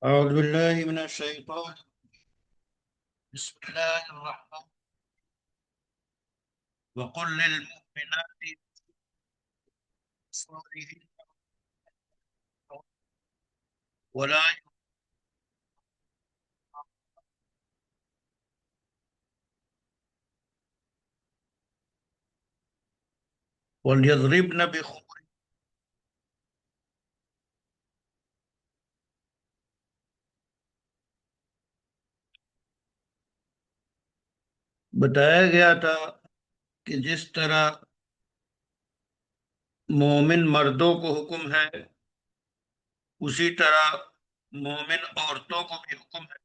أعوذ بالله من الشيطان. بسم الله الرحمن. وقل للمؤمنات يغضضن ولا وليضربن بخمر. بتایا گیا تھا کہ جس طرح مومن مردوں کو حکم ہے، اسی طرح مومن عورتوں کو بھی حکم ہے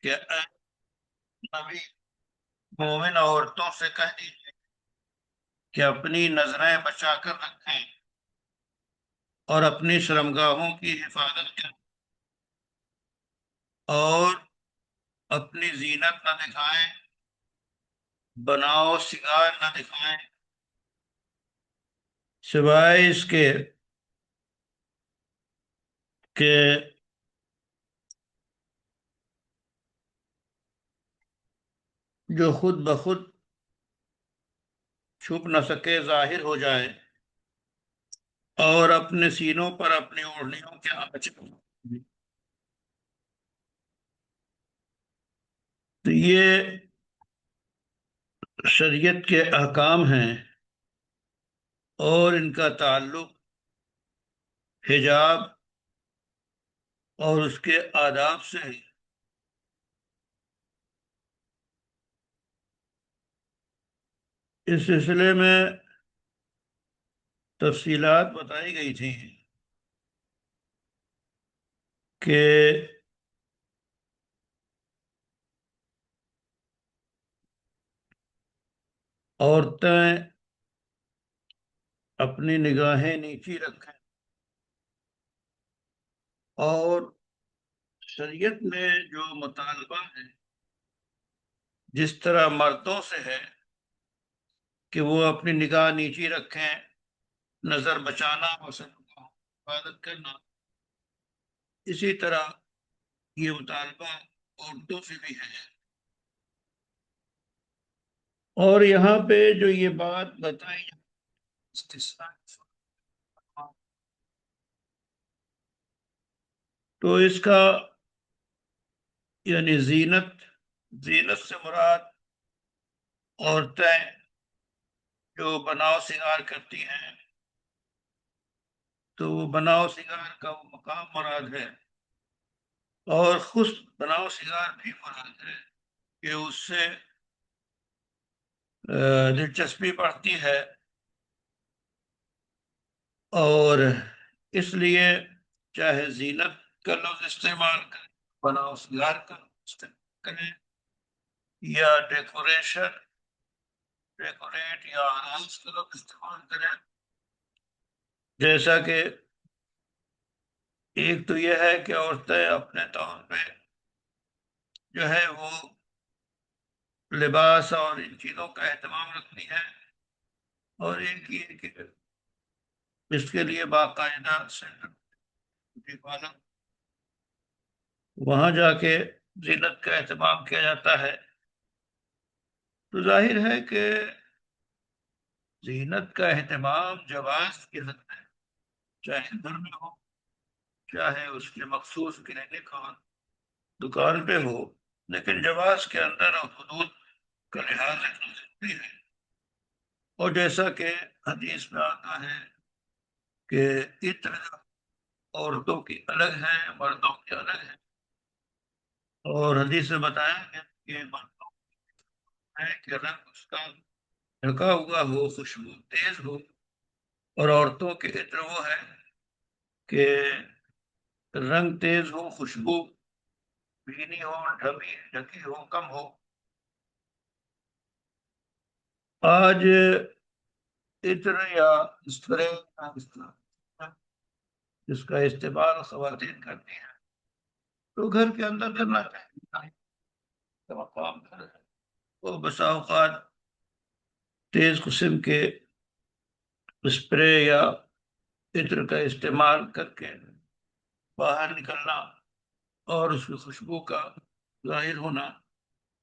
کہ اے نبی، مومن عورتوں سے کہہ دیجیے کہ اپنی نظریں بچا کر رکھیں اور اپنی شرمگاہوں کی حفاظت کریں اور اپنی زینت نہ دکھائیں، بناؤ سنگار نہ دکھائیں، سوائے اس کے کہ جو خود بخود چھپ نہ سکے، ظاہر ہو جائے، اور اپنے سینوں پر اپنی اوڑھنیوں کے آنچ۔ تو یہ شریعت کے احکام ہیں اور ان کا تعلق حجاب اور اس کے آداب سے ہے۔ اس سلسلے میں تفصیلات بتائی گئی تھی کہ عورتیں اپنی نگاہیں نیچی رکھیں، اور شریعت میں جو مطالبہ ہے جس طرح مردوں سے ہے کہ وہ اپنی نگاہ نیچی رکھیں، نظر بچانا اور حفاظت کرنا، اسی طرح یہ مطالبہ عورتوں سے بھی ہے۔ اور یہاں پہ جو یہ بات بتائی استثناء، تو اس کا یعنی زینت سے مراد عورتیں جو بناؤ سنگار کرتی ہیں، تو وہ بناؤ سنگار کا وہ مقام مراد ہے، اور خود بناؤ سنگار بھی مراد ہے کہ اس سے دلچسپی بڑھتی ہے، اور اس لیے چاہے زینت کا لفظ استعمال کریں، بناؤ سنگار کا استعمال کریں، یا ڈیکوریٹ یا آرائش کا لفظ استعمال کریں، جیسا کہ ایک تو یہ ہے کہ عورتیں اپنے طور پہ جو ہے وہ لباس اور ان چیزوں کا اہتمام رکھتی ہیں، اور ایک یہ کہ اس کے لیے باقاعدہ سینٹر حفاظت، وہاں جا کے زینت کا اہتمام کیا جاتا ہے۔ تو ظاہر ہے کہ زینت کا اہتمام جواز کے حد ہے، چاہے گھر میں ہو، چاہے اس کے مخصوص کلینک اور دکان پہ ہو، لیکن جواز کے اندر اور حدود کا لحاظ رکھنا ضروری ہے۔ اور جیسا کہ حدیث میں آتا ہے کہ عطر عورتوں کی الگ ہے، مردوں کی الگ ہے، اور حدیث میں بتایا گیا کہ مردوں ہے کہ رنگ اس کا ڈھکا ہوا ہو، خوشبو تیز ہو، اور عورتوں کے عطر وہ ہے کہ رنگ تیز ہو، خوشبو بھینی ہو، ڈھکی ہو، کم ہو۔ آج عطر یا اسپرے جس کا استعمال خواتین کرتی ہیں، تو گھر کے اندر کرنا چاہیے، مقام گھر ہے، وہ بسا اوقات تیز قسم کے اسپرے یا عطر کا استعمال کر کے باہر نکلنا اور اس کی خوشبو کا ظاہر ہونا،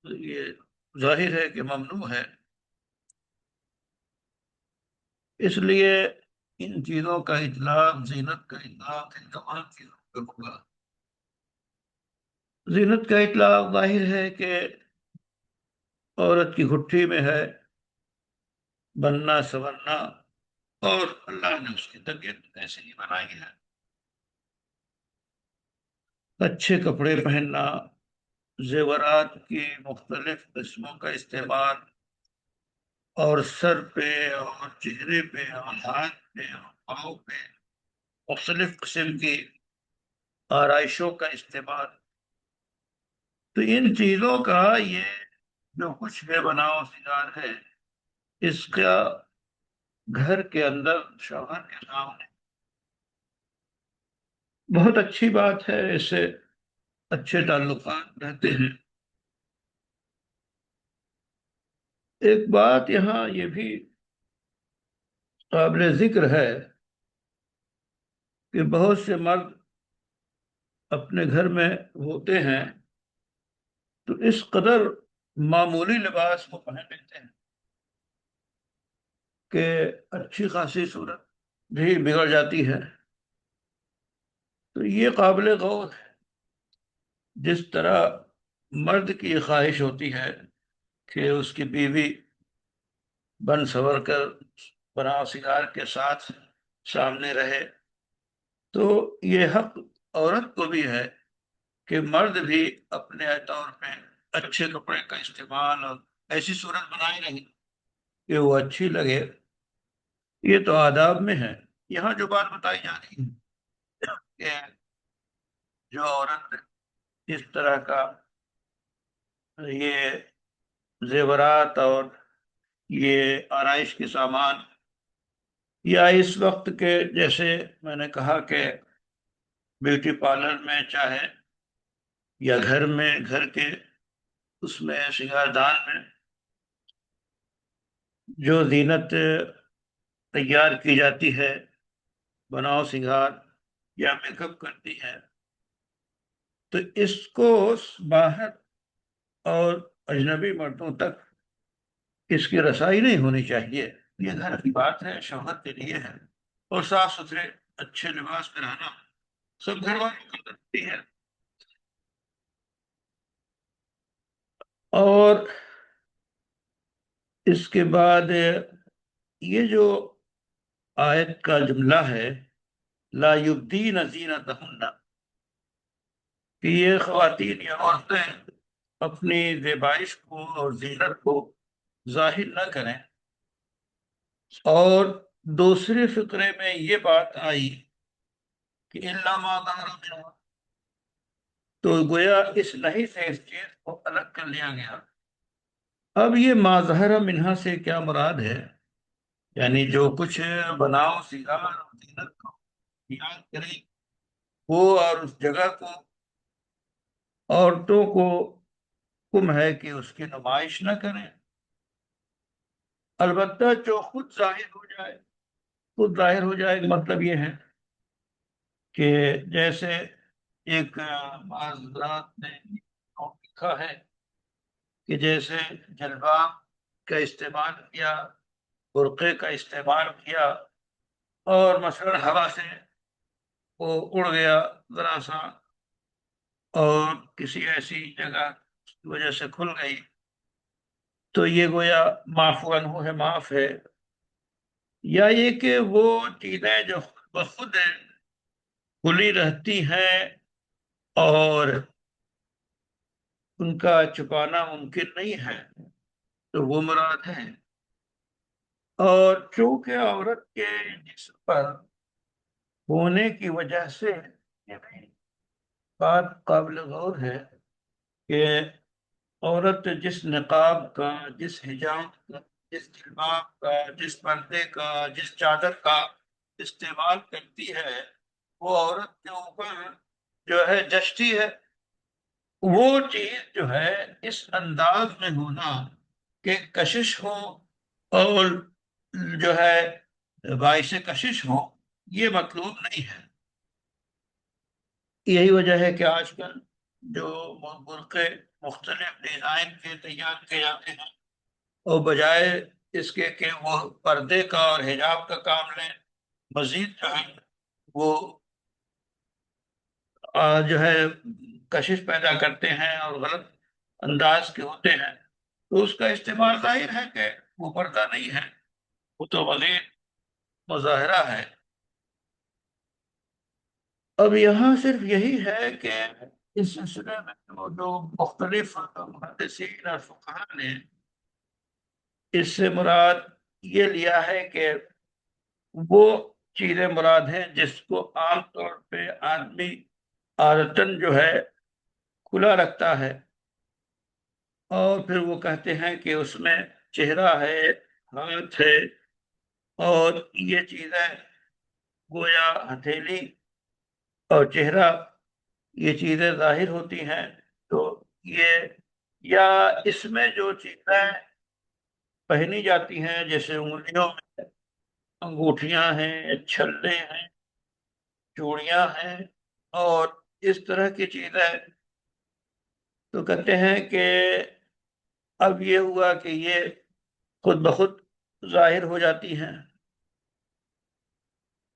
یہ ظاہر ہے کہ ممنوع ہے۔ اس لیے ان چیزوں کا اطلاق، زینت کا اطلاق ان تمام چیزوں پر ہوگا۔ زینت کا اطلاق ظاہر ہے کہ عورت کی گھٹی میں ہے بننا سنورنا، اور اللہ نے اس کی طبیعت ایسے ہی بنائی ہے۔ اچھے کپڑے پہننا، زیورات کی مختلف قسموں کا استعمال، اور سر پہ اور چہرے پہ اور ہاتھ پہ اور پاؤں پہ مختلف قسم کی آرائشوں کا استعمال، تو ان چیزوں کا یہ جو کچھ بے بناؤ سنگار ہے، اس کا گھر کے اندر شوہر کے سامنے بہت اچھی بات ہے، اس سے اچھے تعلقات رہتے ہیں۔ ایک بات یہاں یہ بھی قابل ذکر ہے کہ بہت سے مرد اپنے گھر میں ہوتے ہیں تو اس قدر معمولی لباس کو پہن لیتے ہیں کہ اچھی خاصی صورت بھی بگڑ جاتی ہے۔ تو یہ قابل غور ہے، جس طرح مرد کی خواہش ہوتی ہے کہ اس کی بیوی بن سنور کر بنا سنگار کے ساتھ سامنے رہے، تو یہ حق عورت کو بھی ہے کہ مرد بھی اپنے طور پہ اچھے کپڑے کا استعمال اور ایسی صورت بنائے رہے کہ وہ اچھی لگے۔ یہ تو آداب میں ہے۔ یہاں جو بات بتائی جا رہی ہے کہ جو عورت اس طرح کا یہ زیورات اور یہ آرائش کے سامان، یا اس وقت کے جیسے میں نے کہا کہ بیوٹی پارلر میں چاہے یا گھر میں، گھر کے اس میں سنگاردان میں جو زینت تیار کی جاتی ہے، بناؤ سنگار یا میک اپ کرتی ہے، تو اس کو باہر اور اجنبی مردوں تک اس کی رسائی نہیں ہونی چاہیے۔ یہ گھر کی بات ہے، شوہر کے لیے ہے، اور صاف ستھرے اچھے لباس پہنانا سب گھر والوں کی ضروری ہے۔ اور اس کے بعد یہ جو آیت کا جملہ ہے لا یبدین زینتہن، کہ یہ خواتین یا عورتیں اپنی زیبائش کو اور زینت کو ظاہر نہ کریں، اور دوسرے فقرے میں یہ بات آئی کہ الا ما ظہر منہا، تو گویا اس نہیں سے اس چیز کو الگ کر لیا گیا۔ اب یہ ما ظہر منہا سے کیا مراد ہے؟ یعنی جو کچھ بناؤ سنگار اور زینت کو یاد کریں وہ، اور اس جگہ کو عورتوں کو حکم ہے کہ اس کی نمائش نہ کریں، البتہ جو خود ظاہر ہو جائے، خود ظاہر ہو جائے، مطلب یہ ہے کہ جیسے ایک بعض حضرات نے لکھا ہے کہ جیسے جلباب کا استعمال کیا، برقعے کا استعمال کیا، اور مثلا ہوا سے وہ اڑ گیا ذرا سا اور کسی ایسی جگہ کی وجہ سے کھل گئی، تو یہ گویا معفو عنہ ہے، معاف ہے۔ یا یہ کہ وہ چیزیں جو بخود کھلی رہتی ہیں اور ان کا چھپانا ممکن نہیں ہے، تو وہ مراد ہے۔ اور چونکہ عورت کے جسم پر ہونے کی وجہ سے یہ بھی بات قابل غور ہے کہ عورت جس نقاب کا، جس حجاب کا، جس جلباب کا، جس پردے کا، جس چادر کا استعمال کرتی ہے، وہ عورت کے اوپر جو ہے جچتی ہے۔ وہ چیز جو ہے اس انداز میں ہونا کہ کشش ہو اور جو ہے باعث کشش ہو، یہ مطلوب نہیں ہے۔ یہی وجہ ہے کہ آج کل جو برقعے مختلف ڈیزائن کے تیار کیے جاتے ہیں، اور بجائے اس کے کہ وہ پردے کا اور حجاب کا کام لیں، مزید جو ہے وہ جو ہے کشش پیدا کرتے ہیں اور غلط انداز کے ہوتے ہیں، تو اس کا استعمال ظاہر ہے کہ وہ پردہ نہیں ہے، وہ تو مزید مظاہرہ ہے۔ اب یہاں صرف یہی ہے کہ اس سلسلے میں وہ جو مختلف محدثین اور فقہاء نے اس سے مراد یہ لیا ہے کہ وہ چیزیں مراد ہیں جس کو عام طور پہ آدمی عادتاً جو ہے کھلا رکھتا ہے، اور پھر وہ کہتے ہیں کہ اس میں چہرہ ہے، ہاتھ ہے، اور یہ چیزیں گویا ہتھیلی اور چہرہ، یہ چیزیں ظاہر ہوتی ہیں، تو یہ یا اس میں جو چیزیں پہنی جاتی ہیں جیسے انگلیوں میں انگوٹھیاں ہیں، چھلے ہیں، چوڑیاں ہیں، اور اس طرح کی چیزیں، تو کہتے ہیں کہ اب یہ ہوا کہ یہ خود بخود ظاہر ہو جاتی ہیں،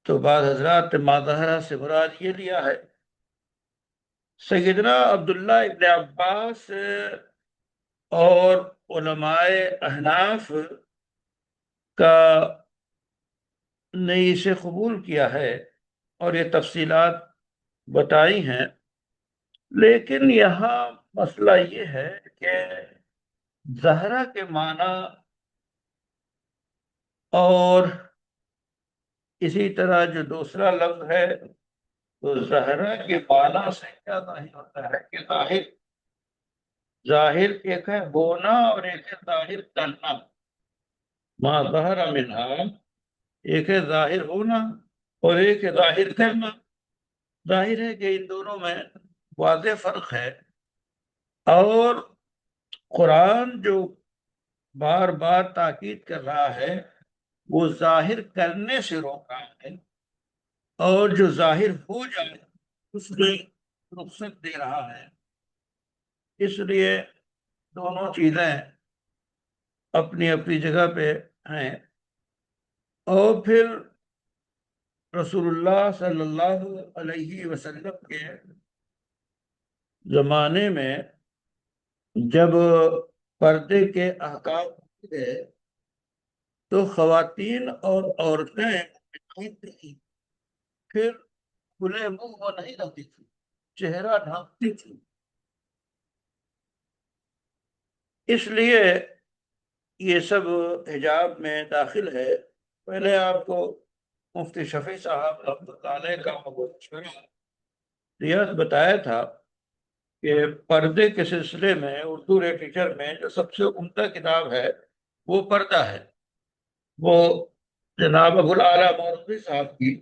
تو بعض حضرات مظاہرہ سے مراد یہ لیا ہے۔ سیدنا عبداللہ ابن عباس اور علماء احناف کا نے اسے قبول کیا ہے اور یہ تفصیلات بتائی ہیں، لیکن یہاں مسئلہ یہ ہے کہ زہرہ کے معنی اور اسی طرح جو دوسرا لفظ ہے، تو زہرہ کے معنی سے کیا ظاہر ہوتا ہے کہ ظاہر ظاہر ایک ہے ہونا اور ایک ہے ظاہر کرنا، ما ظہر منہا ایک ہے ظاہر ہونا اور ایک ہے ظاہر کرنا۔ ظاہر ہے کہ ان دونوں میں واضح فرق ہے، اور قرآن جو بار بار تاکید کر رہا ہے وہ ظاہر کرنے سے روک رہا ہے، اور جو ظاہر ہو جائے اس میں رخصت دے رہا ہے۔ اس لیے دونوں چیزیں اپنی اپنی جگہ پہ ہیں۔ اور پھر رسول اللہ صلی اللہ علیہ وسلم کے زمانے میں جب پردے کے احکام ہوئے تو خواتین اور عورتیں پھر کھلے منہ وہ نہیں رہتی تھی، چہرہ ڈھانپتی تھی۔ اس لیے یہ سب حجاب میں داخل ہے۔ پہلے آپ کو مفتی شفیع صاحب رحمۃ اللہ علیہ کا مشورہ ریاض بتایا تھا کہ پردے کے سلسلے میں اردو لٹریچر میں جو سب سے عمدہ کتاب ہے وہ پردہ ہے، وہ جناب ابو الاعلیٰ مولوی صاحب کی۔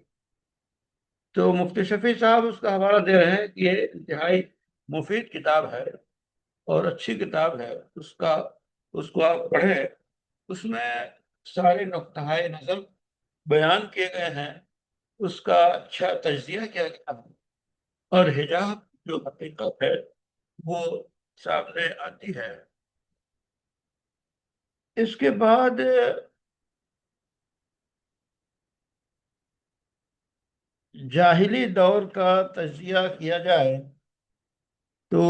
تو مفتی شفیع صاحب اس کا حوالہ دے رہے ہیں کہ یہ انتہائی مفید کتاب ہے اور اچھی کتاب ہے، اس کو آپ پڑھیں۔ اس میں سارے نقطۂ نظر بیان کیے گئے ہیں، اس کا اچھا تجزیہ کیا گیا ہے، اور حجاب جو حقیقت ہے وہ سامنے آتی ہے۔ اس کے بعد جاہلی دور کا تجزیہ کیا جائے تو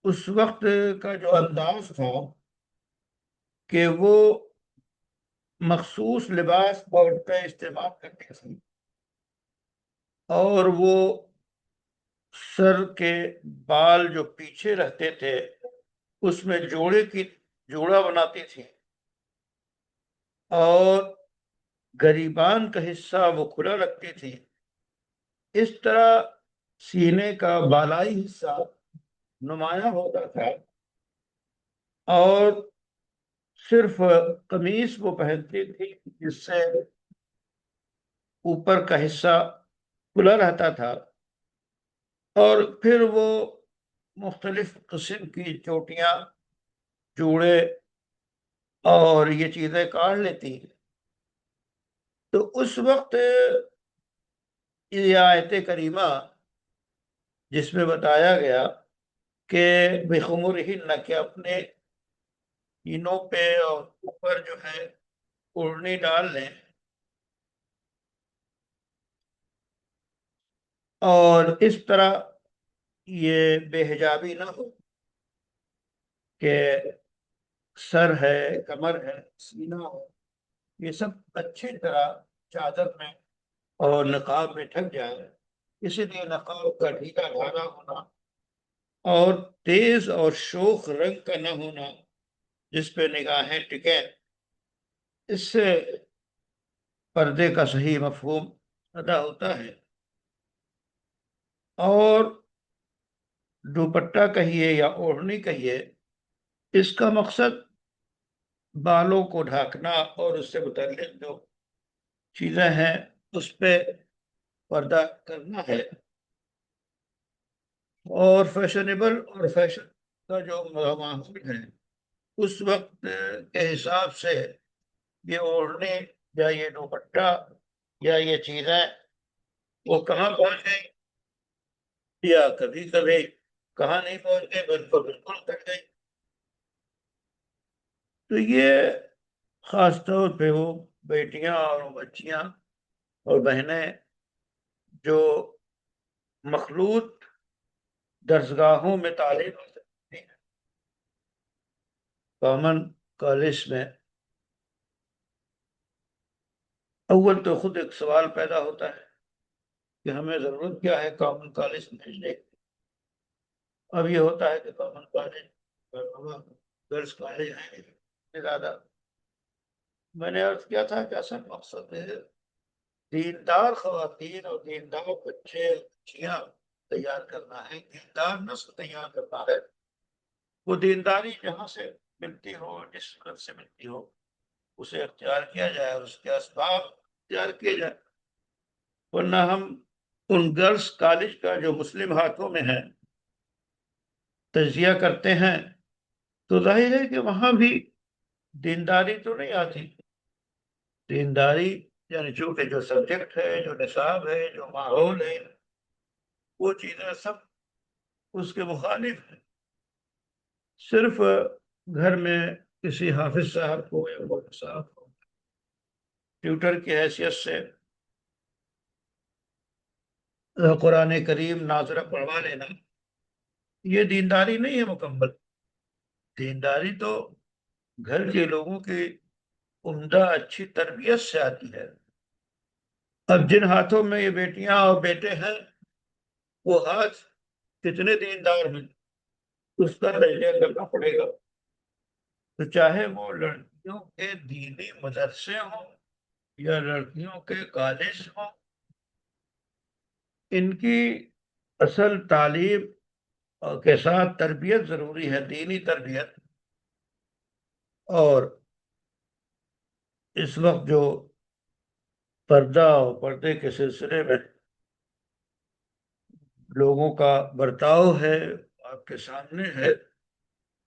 اس وقت کا جو انداز تھا کہ وہ مخصوص لباس کا استعمال کرتے تھے، اور وہ سر کے بال جو پیچھے رہتے تھے اس میں جوڑا بناتی تھی، اور گریبان کا حصہ وہ کھلا رکھتی تھی۔ اس طرح سینے کا بالائی حصہ نمایاں ہوتا تھا، اور صرف قمیص وہ پہنتی تھی جس سے اوپر کا حصہ کھلا رہتا تھا، اور پھر وہ مختلف قسم کی چوٹیاں، جوڑے اور یہ چیزیں کاٹ لیتی۔ تو اس وقت یہ آیت کریمہ جس میں بتایا گیا کہ بخمرہن کہ اپنے سینوں پہ اور اوپر جو ہے اوڑھنی ڈال لیں، اور اس طرح یہ بے حجابی نہ ہو کہ سر ہے، کمر ہے، سینہ ہو، یہ سب اچھی طرح چادر میں اور نقاب میں ڈھک جائے۔ اسی لیے نقاب کا ڈھیلا ڈھالا ہونا اور تیز اور شوخ رنگ کا نہ ہونا جس پہ نگاہیں ٹکیں، اس سے پردے کا صحیح مفہوم ادا ہوتا ہے۔ اور دوپٹہ کہیے یا اوڑھنی کہیے، اس کا مقصد بالوں کو ڈھانکنا اور اس سے متعلق جو چیزیں ہیں اس پہ پردہ کرنا ہے۔ اور فیشنیبل اور فیشن کا جو ماحول ہے اس وقت کے حساب سے یہ اوڑھنے یا یہ دوپٹہ یا یہ چیزیں وہ کہاں پہنچ گئی، یا کبھی کبھی کہاں نہیں پہنچ گئی بالکل بالکل کٹ گئی۔ تو یہ خاص طور پہ وہ بیٹیاں اور بچیاں اور بہنیں جو مخلوط درسگاہوں میں تعلیم حاصل کرتی ہیں، کامن کالج میں، اول تو خود ایک سوال پیدا ہوتا ہے کہ ہمیں ضرورت کیا ہے کامن کالج میں بھیجنے کی۔ اب یہ ہوتا ہے کہ کامن کالج گرلس کالج ہیں زیادہ۔ میں نے عرض کیا تھا کہ اصل مقصد ہے دیندار خواتین اور دیندار بچے بچیاں تیار کرنا ہے، دیندار نسل تیار کرنا ہے۔ وہ دینداری جہاں سے ملتی ہو، جس طرف سے ملتی ہو، اسے اختیار کیا جائے اور اس کے اسباب اختیار کیے جائے۔ ورنہ ہم ان گرلس کالج کا جو مسلم ہاتھوں میں ہے تجزیہ کرتے ہیں تو ظاہر ہے کہ وہاں بھی دینداری تو نہیں آتی۔ دینداری یعنی چونکہ جو سبجیکٹ ہے، جو نصاب ہے، جو ماحول ہے، وہ چیزیں سب اس کے مخالف ہیں۔ صرف گھر میں کسی حافظ صاحب کو یا مولوی صاحب کو ٹیوٹر کی حیثیت سے قرآن کریم ناظرہ پڑھوا لینا، یہ دینداری نہیں ہے مکمل۔ دینداری تو گھر کے لوگوں کی عمدہ اچھی تربیت سے آتی ہے۔ اب جن ہاتھوں میں یہ بیٹیاں اور بیٹے ہیں وہ ہاتھ کتنے دیندار ہیں اس کا تجزیہ کرنا پڑے گا۔ تو چاہے وہ لڑکیوں کے دینی مدرسے ہوں یا لڑکیوں کے کالج ہوں، ان کی اصل تعلیم کے ساتھ تربیت ضروری ہے، دینی تربیت۔ اور اس وقت جو پردہ اور پردے کے سلسلے میں لوگوں کا برتاؤ ہے آپ کے سامنے ہے،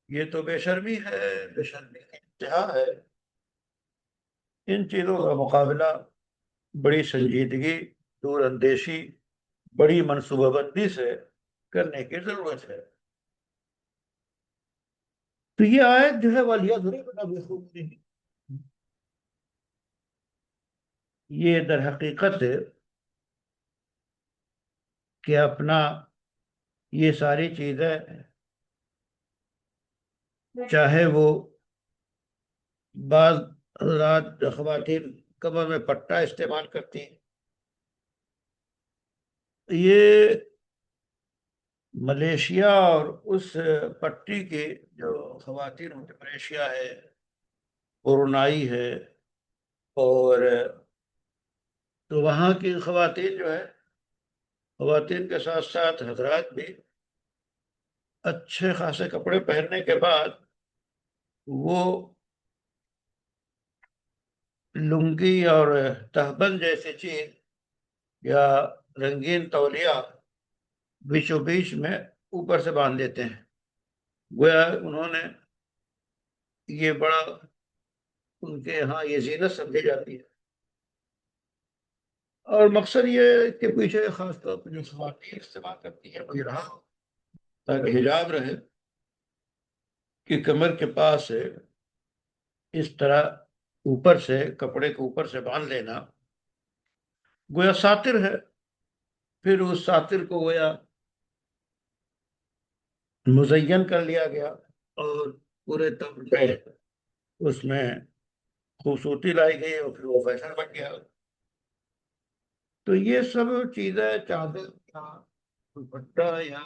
یہ تو بے شرمی ہے، بے شرمی کی انتہا ہے۔ ان چیزوں کا مقابلہ بڑی سنجیدگی، دور اندیشی، بڑی منصوبہ بندی سے کرنے کی ضرورت ہے۔ تو یہ آیت جو ہے وَلْيَضْرِبْنَ بِخُمُرِهِنَّ، یہ در حقیقت کہ اپنا یہ ساری چیزیں چاہے وہ بعض حضرات خواتین کمر میں پٹا استعمال کرتی ہیں، یہ ملیشیا اور اس پٹی کے جو خواتین ہوتے، ملیشیا ہے، برونائی ہے، اور تو وہاں کی خواتین جو ہے، خواتین کے ساتھ ساتھ حضرات بھی اچھے خاصے کپڑے پہننے کے بعد وہ لنگی اور تہبند جیسی چیز یا رنگین تولیہ بیچوں بیچ میں اوپر سے باندھ لیتے ہیں، گویا انہوں نے یہ بڑا ان کے ہاں یہ زینت سمجھی جاتی ہے۔ اور مقصد یہ کہ پیچھے خاص طور پر جو خواتین استعمال کرتی ہیں وہ یہ رہا تاکہ حجاب رہے کہ کمر کے پاس سے اس طرح اوپر سے کپڑے کو اوپر سے باندھ لینا گویا ساتر ہے. پھر اس ساتر کو گویا مزین کر لیا گیا اور پورے طور پہ اس میں خوبصورتی لائی گئی اور پھر وہ فیشن بن گیا. تو یہ سب چیزیں چادر یا دوپٹہ یا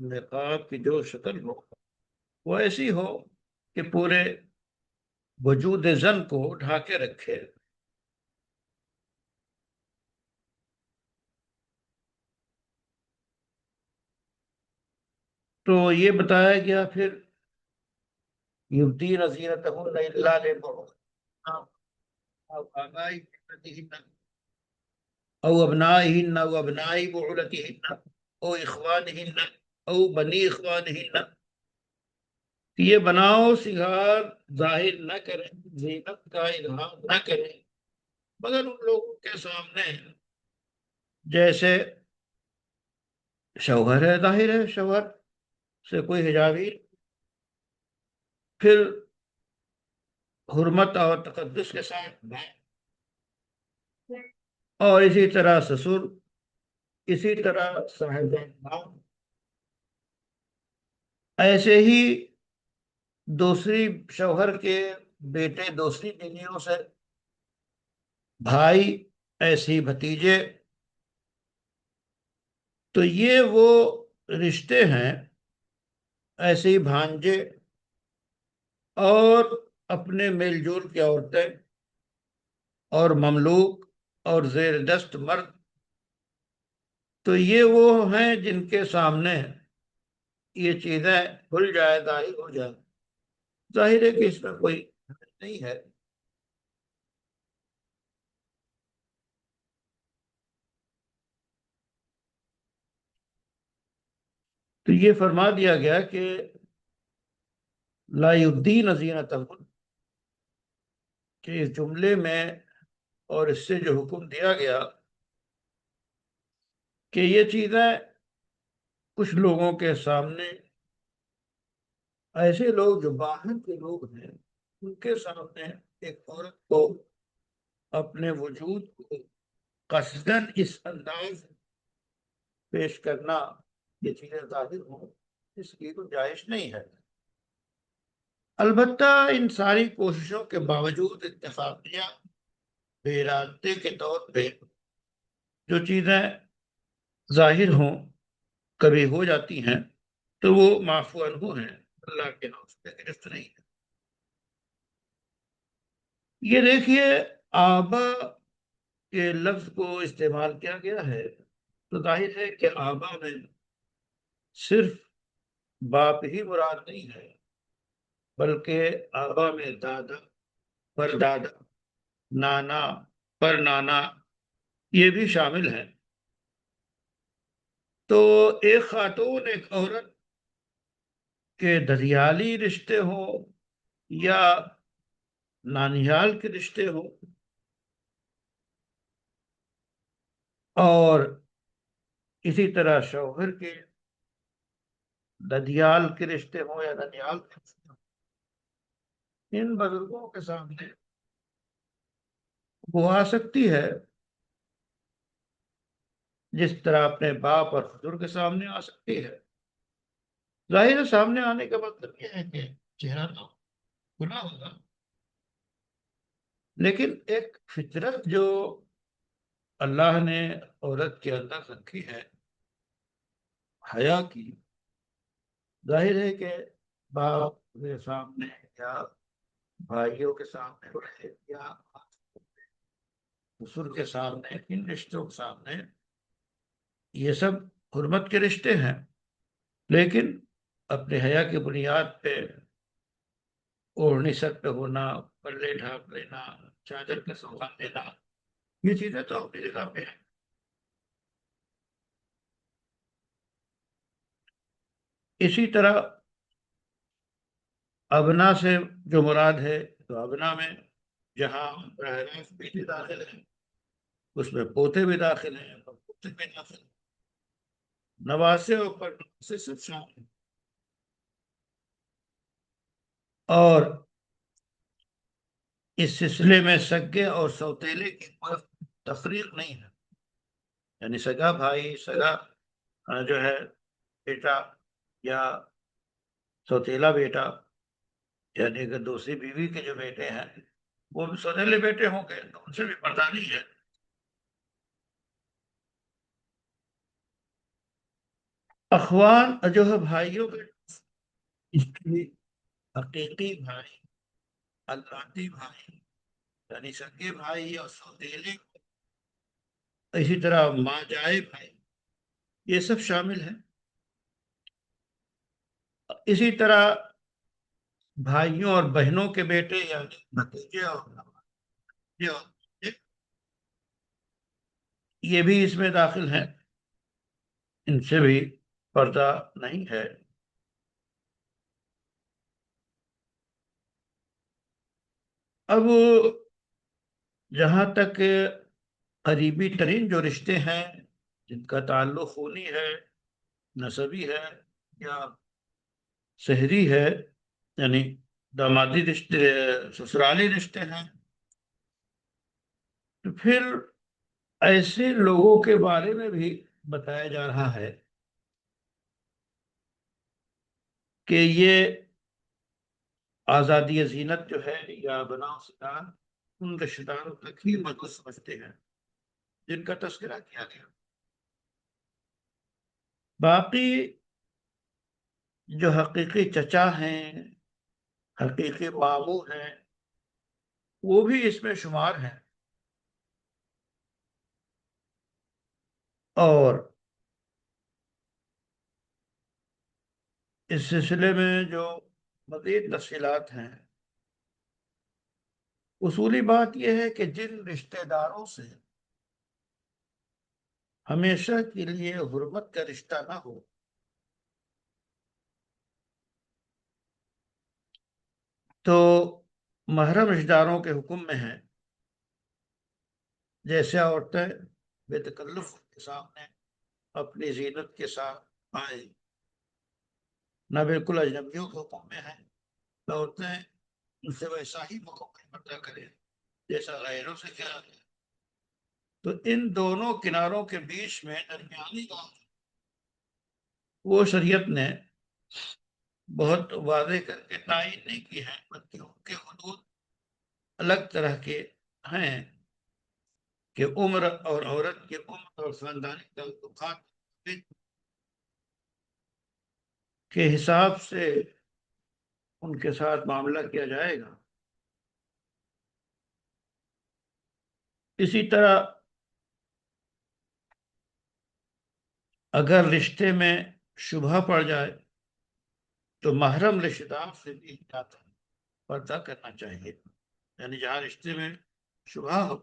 نقاب کی جو شکل ہو وہ ایسی ہو کہ پورے وجود زن کو ڈھانکے رکھے. تو یہ بتایا گیا پھر یبدین زینتہن الا لبعولتہن او آبائہن او ابنائہن او ابنائی بعولتہن او اخوانہن او بنی اخوانہن. یہ بناؤ سنگار ظاہر نہ کریں، زینت کا اظہار نہ کریں مگر ان لوگوں کے سامنے جیسے شوہر ہے. ظاہر ہے شوہر سے کوئی حجاب ہی. پھر حرمت اور تقدس کے ساتھ اور اسی طرح سسر، اسی طرح صاحب نام، ایسے ہی دوسری شوہر کے بیٹے دوسری بیویوں سے، بھائی ایسے ہی بھتیجے. تو یہ وہ رشتے ہیں، ایسے ہی بھانجے اور اپنے میل جول کی عورتیں اور مملوک اور زیر دست مرد. تو یہ وہ ہیں جن کے سامنے یہ چیزیں کھل جائے، ظاہر ہو جائے. ظاہر ہے کہ اس میں کوئی نہیں ہے. تو یہ فرما دیا گیا کہ لا یبدین زینتہن، کہ اس جملے میں اور اس سے جو حکم دیا گیا کہ یہ چیزیں کچھ لوگوں کے سامنے، ایسے لوگ جو باہر کے لوگ ہیں ان کے سامنے ایک عورت کو اپنے وجود کو قصدن اس انداز پیش کرنا، یہ چیزیں ظاہر ہوں، اس کی گنجائش نہیں ہے. البتہ ان ساری کوششوں کے باوجود اتفاقیہ بے ارادے کے طور پہ جو چیزیں ظاہر ہوں کبھی ہو جاتی ہیں تو وہ معفو عنہ ہیں، اللہ کے ہاں اس پہ گرفت نہیں ہے. یہ دیکھیے آبا کے لفظ کو استعمال کیا گیا ہے تو ظاہر ہے کہ آبا میں صرف باپ ہی مراد نہیں ہے بلکہ آبا میں دادا، پر دادا، نانا، پر نانا یہ بھی شامل ہے. تو ایک خاتون ایک عورت کے دریالی رشتے ہوں یا نانیال کے رشتے ہوں اور اسی طرح شوہر کے ددیال کے رشتے ہوں یا ننیال کے رشتے ہوں، ان بزرگوں کے سامنے وہ آ سکتی ہے جس طرح اپنے باپ اور حضور کے سامنے آ سکتی ہے. ظاہر ہے سامنے آنے کا مطلب یہ ہے کہ چہرہ تو کھلا ہوگا، لیکن ایک فطرت جو اللہ نے عورت کے اندر رکھی ہے حیا کی، ظاہر ہے کہ باپ کے سامنے یا بھائیوں کے سامنے یا سسر کے سامنے، ان رشتوں کے سامنے یہ سب حرمت کے رشتے ہیں، لیکن اپنے حیا کی بنیاد پہ اوڑھنی سر پہ ہونا، پلے ڈھانپ لینا، چادر کا سامان لینا، یہ چیزیں تو اپنی جگہ پہ ہیں. اسی طرح ابنا سے جو مراد ہے تو ابنا میں جہاں براہ راست بیٹے داخل ہیں اس میں پوتے بھی داخل ہیں اور پوتے بھی داخل ہیں، نواسے اور پڑنواسے سب شامل ہیں۔ اور اس سلسلے میں سگے اور سوتیلے کی کوئی تفریق نہیں ہے، یعنی سگا بھائی، سگا جو ہے بیٹا، یا سوتیلا بیٹا، یعنی اگر دوسری بیوی کے جو بیٹے ہیں وہ بھی سوتیلے بیٹے ہوں گے تو ان سے بھی پردہ نہیں ہے۔ اخوان جو ہے بھائیوں کے حقیقی بھائی، اللاتی بھائی، یعنی سگے بھائی اور سوتیلے، اسی طرح ماں جائے بھائی، یہ سب شامل ہیں۔ اسی طرح بھائیوں اور بہنوں کے بیٹے یعنی بھتیجے اور بھانجے اور بھتیجے، یہ بھی اس میں داخل ہیں، ان سے بھی پردہ نہیں ہے۔ اب جہاں تک قریبی ترین جو رشتے ہیں جن کا تعلق خونی ہے، نسبی ہے یا شہری ہے، یعنی دامادی رشتے، سسرالی رشتے ہیں، تو پھر ایسے لوگوں کے بارے میں بھی بتایا جا رہا ہے کہ یہ آزادی زینت جو ہے یا بناؤ ستار ان رشتہ داروں تک ہی محدود سمجھتے ہیں جن کا تذکرہ کیا گیا۔ باقی جو حقیقی چچا ہیں، حقیقی ماموں ہیں، وہ بھی اس میں شمار ہیں۔ اور اس سلسلے میں جو مزید تفصیلات ہیں، اصولی بات یہ ہے کہ جن رشتہ داروں سے ہمیشہ کے لیے حرمت کا رشتہ نہ ہو، تو محرم رشتہ داروں کے حکم میں ہے، جیسے عورتیں بے تکلف کے سامنے اپنی زینت کے ساتھ آئیں، نہ بالکل اجنبیوں کے حکم میں ہے، عورتیں ان سے ویسا ہی مکمل پردہ کریں جیسا غیروں سے کیا ہے۔ تو ان دونوں کناروں کے بیچ میں درمیانی بات وہ شریعت نے بہت واضح کر کے تعین نہیں کی ہے، بلکہ ان کے حدود الگ طرح کے ہیں کہ عمر اور عورت کی عمر اور خاندانی تعلقات کے حساب سے ان کے ساتھ معاملہ کیا جائے گا۔ اسی طرح اگر رشتے میں شبہ پڑ جائے تو محرم رشتہ دار سے بھی احتیاط پردہ کرنا چاہیے، یعنی جہاں رشتے میں شبہ ہو۔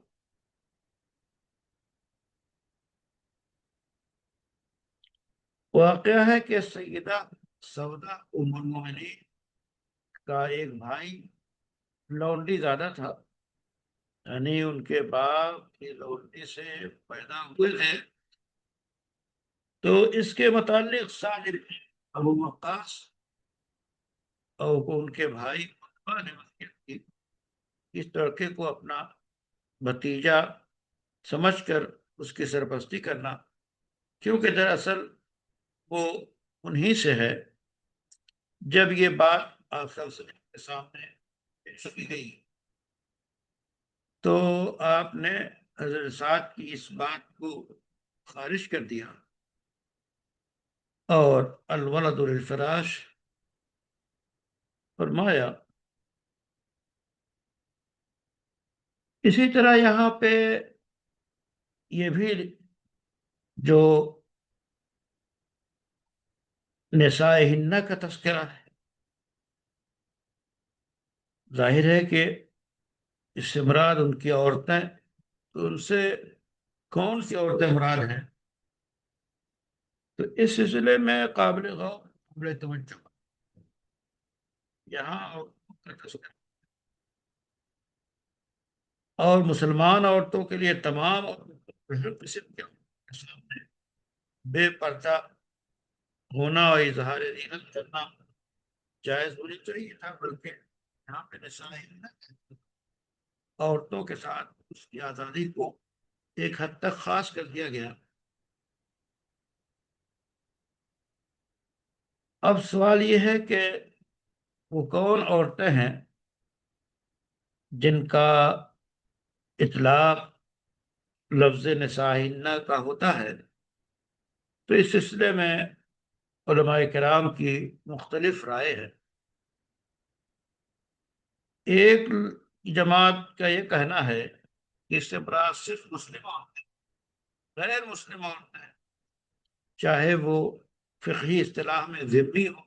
واقعہ ہے کہ سیدہ سودا ام المؤمنین کا ایک بھائی لونڈی زیادہ تھا، یعنی ان کے باپ کی لونڈی سے پیدا ہوئے تھے، تو اس کے متعلق سعد بن ابو وقاص اور ان کے بھائی عتبہ نے وصیت کی اس لڑکے کو اپنا بھتیجا سمجھ کر اس کی سرپرستی کرنا، کیونکہ دراصل وہ انہی سے ہے۔ جب یہ بات آپ صلی اللہ علیہ وسلم کے سامنے پیش کی گئی تو آپ نے حضرت سعد کی اس بات کو خارج کر دیا اور الولد للفراش فرمایا۔ اسی طرح یہاں پہ یہ بھی جو نساء ہنہ کا تذکرہ ہے، ظاہر ہے کہ اس سے مراد ان کی عورتیں، تو ان سے کون سی عورتیں مراد ہیں؟ تو اس سلسلے میں قابل غور، قابل توجہ یہاں عورتوں کا تذکرہ، اور مسلمان عورتوں کے لیے تمام عورتوں قسم کے سامنے بے پردہ ہونا اور اظہار زینت کرنا جائز ہونی چاہیے تھا، بلکہ یہاں پہ نسائیں عورتوں کے ساتھ اس کی آزادی کو ایک حد تک خاص کر دیا گیا۔ اب سوال یہ ہے کہ وہ کون عورتیں ہیں جن کا اطلاق لفظ نسائن کا ہوتا ہے؟ تو اس سلسلے میں علماء کرام کی مختلف رائے ہے۔ ایک جماعت کا یہ کہنا ہے کہ اس سے مراد صرف مسلم عورتیں، غیر مسلم عورتیں، چاہے وہ فقہی اصطلاح میں ذمی ہو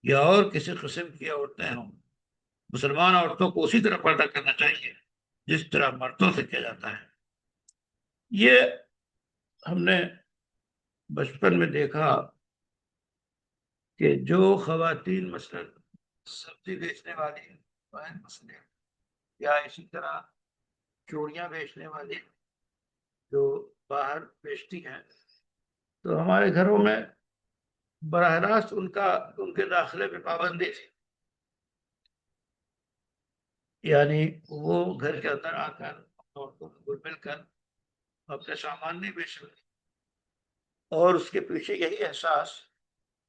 یا اور کسی قسم کی عورتیں ہوں، مسلمان عورتوں کو اسی طرح پردہ کرنا چاہیے جس طرح مردوں سے کیا جاتا ہے۔ یہ ہم نے بچپن میں دیکھا کہ جو خواتین مثلا سبزی بیچنے والی غیر مسلم، یا اسی طرح چوڑیاں بیچنے والی جو باہر بیچتی ہیں، تو ہمارے گھروں میں براہ راست ان کے داخلے پہ پابندی تھی، یعنی وہ گھر کے اندر آ کر عورتوں کو مل کر اپنے سامان نہیں بیچ سکتی، اور اس کے پیچھے یہی احساس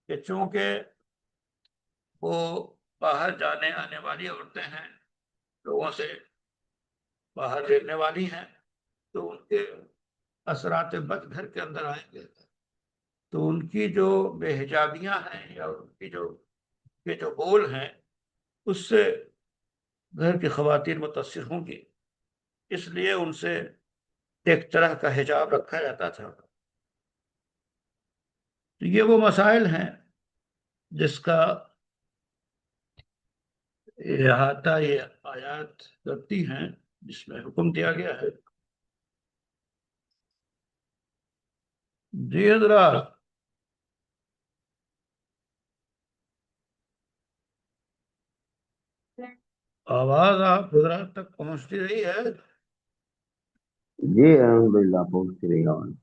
کہ چونکہ وہ باہر جانے آنے والی عورتیں ہیں، لوگوں سے باہر رہنے والی ہیں، تو ان کے اثرات بد گھر کے اندر آئیں گے، تو ان کی جو بے حجابیاں ہیں یا ان کی جو بول ہیں، اس سے گھر کی خواتین متاثر ہوں گی، اس لیے ان سے ایک طرح کا حجاب رکھا جاتا تھا۔ تو یہ وہ مسائل ہیں جس کا احاطہ یہ آیات کرتی ہیں، جس میں حکم دیا گیا ہے۔ جی حضرات، آواز آپ حضرات تک پہنچتی رہی ہے؟ جی الحمدللہ پہنچ رہی ہے۔